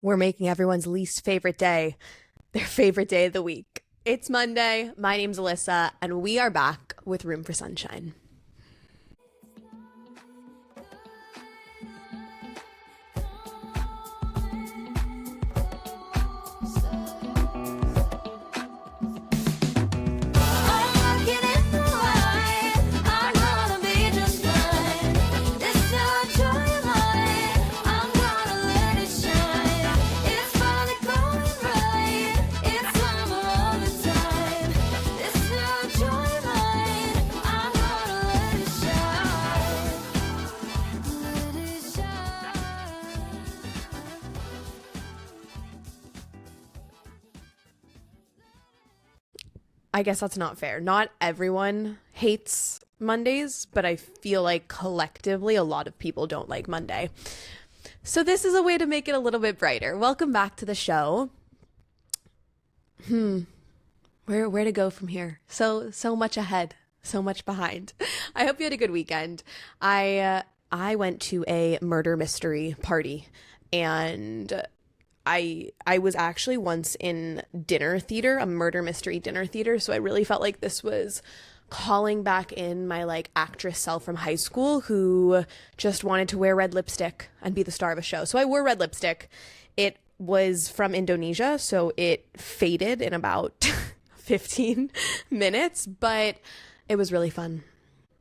We're making everyone's least favorite day their favorite day of the week. It's Monday. My name's Alyssa, and we are back with Room for Sunshine. I guess that's not fair. Not everyone hates Mondays, but I feel like collectively a lot of people don't like Monday. So this is a way to make it a little bit brighter. Welcome back to the show. Where to go from here? So much ahead, so much behind. I hope you had a good weekend. I went to a murder mystery party, and I was actually once in dinner theater, a murder mystery dinner theater, so I really felt like this was calling back in my actress self from high school who just wanted to wear red lipstick and be the star of a show. So I wore red lipstick. It was from Indonesia, so it faded in about 15 minutes, but it was really fun.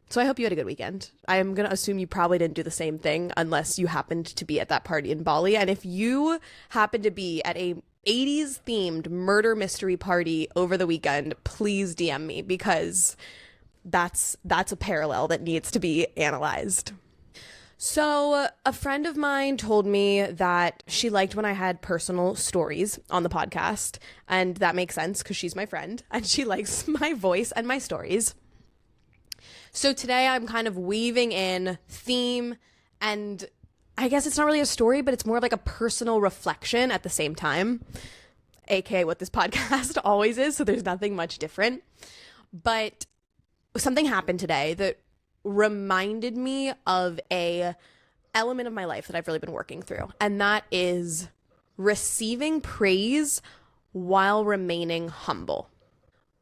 So I hope you had a good weekend. I'm going to assume you probably didn't do the same thing unless you happened to be at that party in Bali. And if you happen to be at a 80s themed murder mystery party over the weekend, please DM me, because that's a parallel that needs to be analyzed. So a friend of mine told me that she liked when I had personal stories on the podcast, and that makes sense because she's my friend and she likes my voice and my stories. So today I'm kind of weaving in theme, and I guess it's not really a story, but it's more like a personal reflection at the same time, aka what this podcast always is, so there's nothing much different. But something happened today that reminded me of a element of my life that I've really been working through, and that is receiving praise while remaining humble.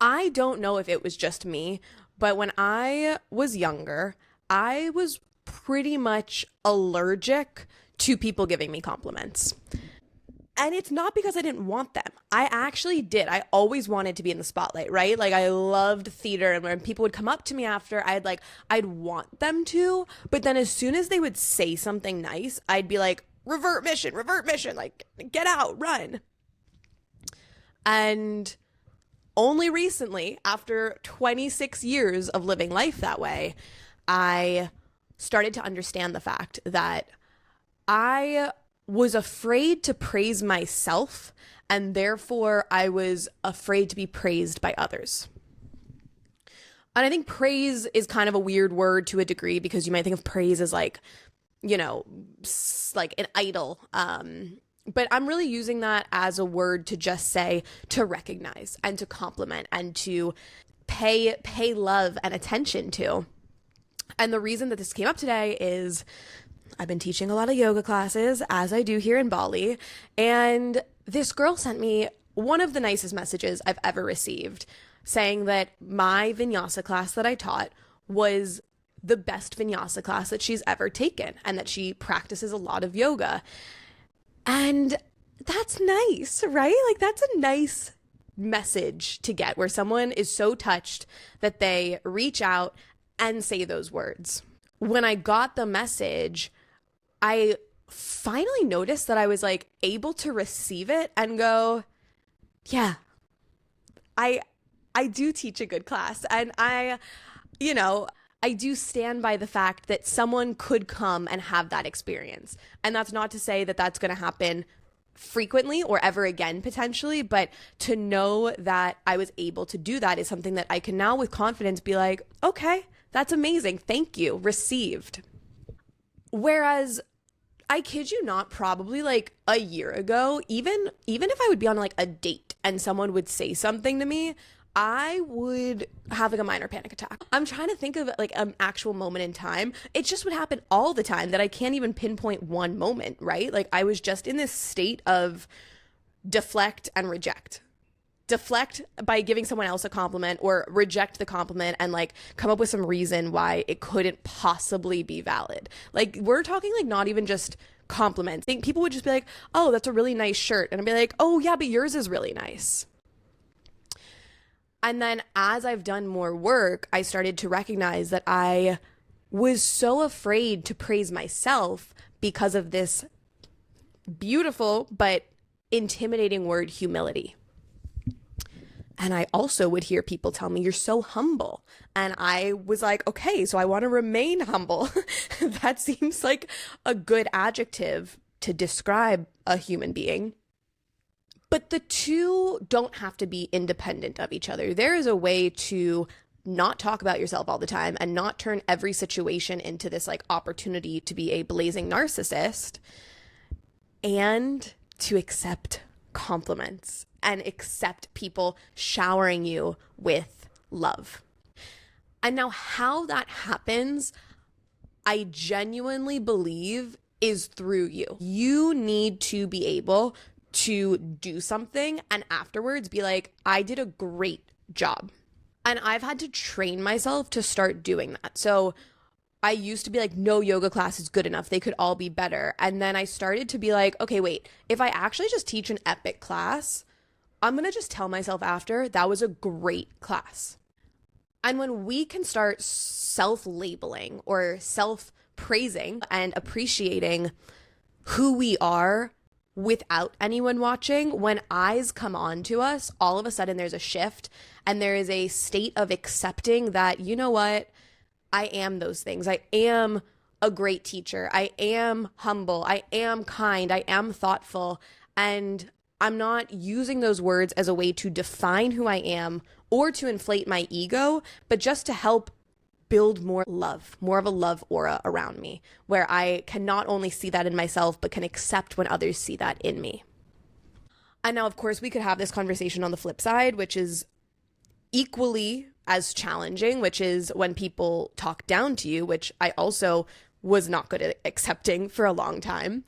I don't know if it was just me, but when I was younger, I was pretty much allergic to people giving me compliments. And it's not because I didn't want them. I actually did. I always wanted to be in the spotlight, right? I loved theater, and when people would come up to me after, I'd want them to. But then as soon as they would say something nice, I'd be like, revert mission, get out, run. And only recently, after 26 years of living life that way, I started to understand the fact that I was afraid to praise myself, and therefore I was afraid to be praised by others. And I think praise is kind of a weird word to a degree, because you might think of praise as like an idol. But I'm really using that as a word to just say, to recognize and to compliment and to pay love and attention to. And the reason that this came up today is I've been teaching a lot of yoga classes, as I do here in Bali, and this girl sent me one of the nicest messages I've ever received, saying that my vinyasa class that I taught was the best vinyasa class that she's ever taken, and that she practices a lot of yoga. And that's nice, right? That's a nice message to get, where someone is so touched that they reach out and say those words. When I got the message, I finally noticed that I was able to receive it and go, yeah, I do teach a good class, and I do stand by the fact that someone could come and have that experience. And that's not to say that that's going to happen frequently or ever again, potentially, but to know that I was able to do that is something that I can now with confidence be like, okay, that's amazing. Thank you. Received. Whereas I kid you not, probably a year ago, even if I would be on a date and someone would say something to me, I would have like a minor panic attack. I'm trying to think of like an actual moment in time. It just would happen all the time that I can't even pinpoint one moment, right? Like I was just in this state of deflect and reject. Deflect by giving someone else a compliment, or reject the compliment and like come up with some reason why it couldn't possibly be valid. Like we're talking like not even just compliments. I think people would just be like, oh, that's a really nice shirt. And I'd be like, oh yeah, but yours is really nice. And then as I've done more work, I started to recognize that I was so afraid to praise myself because of this beautiful but intimidating word, humility. And I also would hear people tell me, you're so humble. And I was like, okay, so I want to remain humble. That seems like a good adjective to describe a human being. But the two don't have to be independent of each other. There is a way to not talk about yourself all the time and not turn every situation into this like opportunity to be a blazing narcissist, and to accept compliments and accept people showering you with love. And now how that happens, I genuinely believe is through you. You need to be able to do something and afterwards be like, I did a great job. And I've had to train myself to start doing that. So I used to be like, no yoga class is good enough. They could all be better. And then I started to be like, okay, wait, if I actually just teach an epic class, I'm going to just tell myself after, that was a great class. And when we can start self-labeling or self-praising and appreciating who we are without anyone watching, when eyes come on to us, all of a sudden there's a shift and there is a state of accepting that, you know what, I am those things. I am a great teacher. I am humble. I am kind. I am thoughtful. And I'm not using those words as a way to define who I am or to inflate my ego, but just to help build more love, more of a love aura around me, where I can not only see that in myself, but can accept when others see that in me. And now, of course, we could have this conversation on the flip side, which is equally as challenging, which is when people talk down to you, which I also was not good at accepting for a long time.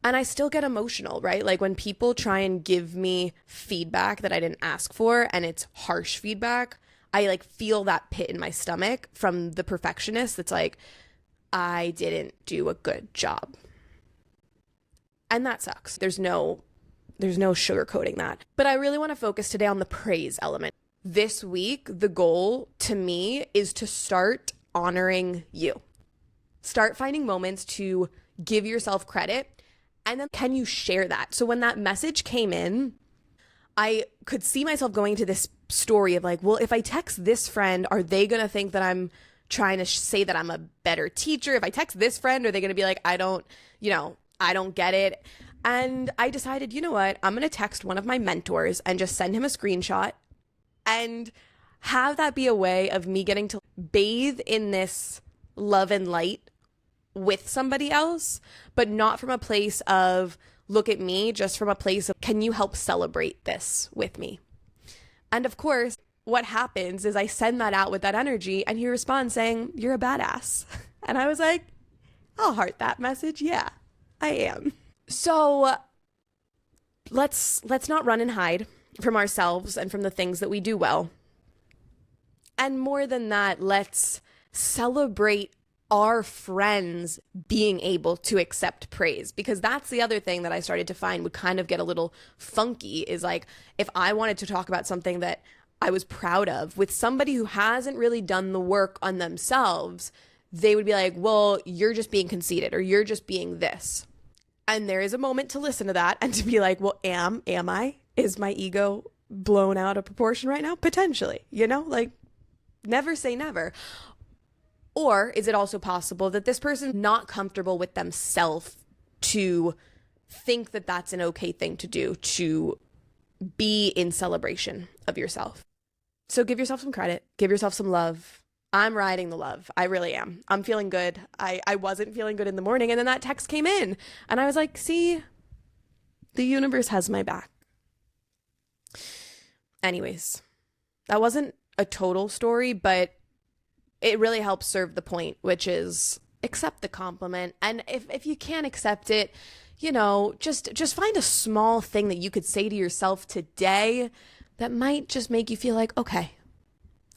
And I still get emotional, right? Like when people try and give me feedback that I didn't ask for and it's harsh feedback, I like feel that pit in my stomach from the perfectionist that's like, I didn't do a good job. And that sucks. There's no sugarcoating that. But I really want to focus today on the praise element. This week, the goal to me is to start honoring you. Start finding moments to give yourself credit. And then can you share that? So when that message came in, I could see myself going to this story of like, well, if I text this friend, are they going to think that I'm trying to say that I'm a better teacher? If I text this friend, are they going to be like, I don't get it. And I decided, you know what? I'm going to text one of my mentors and just send him a screenshot and have that be a way of me getting to bathe in this love and light with somebody else, but not from a place of look at me, just from a place of can you help celebrate this with me? And of course, what happens is I send that out with that energy and he responds saying, you're a badass. And I was like, I'll heart that message. Yeah, I am. So let's not run and hide from ourselves and from the things that we do well. And more than that, let's celebrate our friends being able to accept praise, because that's the other thing that I started to find would kind of get a little funky is like, if I wanted to talk about something that I was proud of with somebody who hasn't really done the work on themselves, they would be like, well, you're just being conceited or you're just being this. And there is a moment to listen to that and to be like, well, am I? Is my ego blown out of proportion right now? Potentially, like never say never. Or is it also possible that this person's not comfortable with themselves to think that that's an okay thing to do, to be in celebration of yourself? So give yourself some credit, give yourself some love. I'm riding the love. I really am. I'm feeling good. I wasn't feeling good in the morning. And then that text came in and I was like, see, the universe has my back. Anyways, That wasn't a total story, but it really helps serve the point, which is accept the compliment. And if you can't accept it, just find a small thing that you could say to yourself today that might just make you feel like, okay,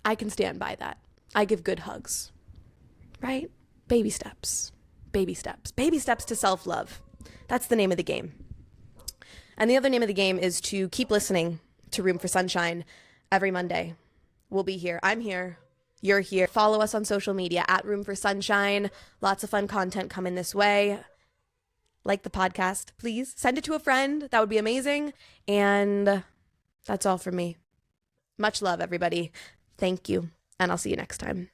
I can stand by that. I give good hugs, right? Baby steps, baby steps, baby steps to self-love. That's the name of the game. And the other name of the game is to keep listening to Room for Sunshine every Monday. We'll be here. I'm here. You're here. Follow us on social media at Room for Sunshine. Lots of fun content coming this way. Like the podcast, please. Send it to a friend. That would be amazing. And that's all from me. Much love, everybody. Thank you. And I'll see you next time.